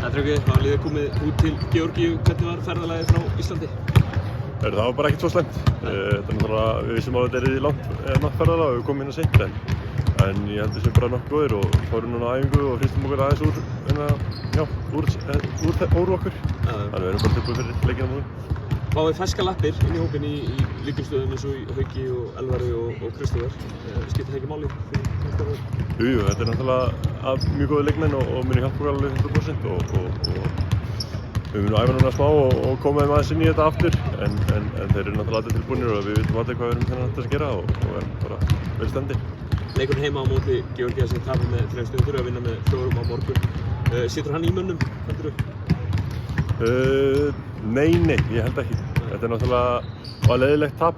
Tryggvi, þá er liðið komið út til Georgíu. Hvernig var ferðalagið frá Íslandi? Það var bara ekkert svo slæmt. Við vissum að þetta er langt ferðalag og við komum inn á seint en ég held að við séum bara nokkuð góðir og fórum núna á æfingu og hristum okkur aðeins úr okkur. Þannig við erum bara tilbúin fyrir leikina múlum. Fáið ferskar lappir inn í hópinn í lykilstöðum eins og í Hauki og Elvari og Kristófer. Skiptir það ekki máli fyrir næsta ár? Jú, þetta er náttúrulega mjög góðir leikmenn og muni hjálpa okkur alveg 100% og við munum æfa núna smá og koma þeim aðeins inn í þetta aftur en þeir eru náttúrulega allir tilbúinir og við vitum allir hvað við erum þennan að gera og erum bara vel stendir. Leikurinn heima á móti Georgía sem tapir með 3 stundur að vinna með 4 á morgun. Situr hann í mönnum, heldur þú? Nei, ég held ekki. Þetta er náttúrulega leiðilegt tap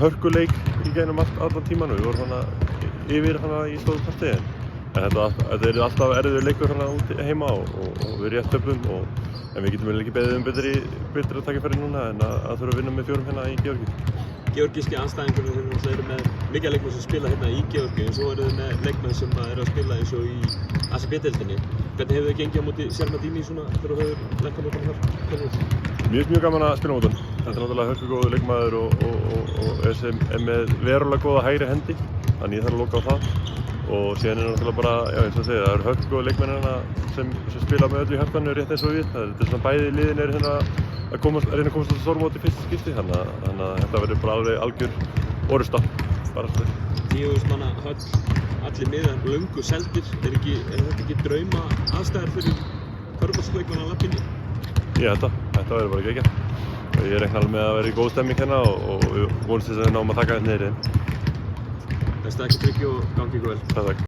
hörkuleik í gegnum allan tíman. Við vorum yfir í stóru parti en þetta er alltaf erfiður leikur úti heima og við rétt töpum en við getum ekki beðið betri að taka fyrir núna en að þurfa að vinna með 4 í Georgíu. Georgíski andstæðingarnir eru með mikið leikmenn sem spila hérna í Georgíu en svo eru þið með leikmenn sem eru að spila eins og í ACB-deildinni. Hvernig hefur þið gengið á móti Shermadini svona þegar þú hefur lent á móti þar? Mér finnst mjög gaman að spila á móti hann. Þetta er náttúrulega hörkugóður leikmaður og er með verulega góða hægri hendi þannig ég þarf að loka á það og síðan er náttúrulega bara, eins og segja, það eru hörkugóður leikmenn sem spila með öllu í hjartanu rétt eins og við. Þetta er svona bæði liðin er að reyna að komast á stórmót í fyrsta skipti þannig að þetta verður bara alveg algjör orrusta. 10.000 manna höll, allir miðar löngu seldir. Er þetta ekki drauma aðstæður fyrir körfuboltaleikmenn að labba inn í? Ég held að þetta verður bara geggjað. Ég reikna alveg með að vera í góð stemming hérna og við vonumst þess að við náum að taka þetta niður. Besta ekki Tryggvi og gangi ykkur vel. Takk.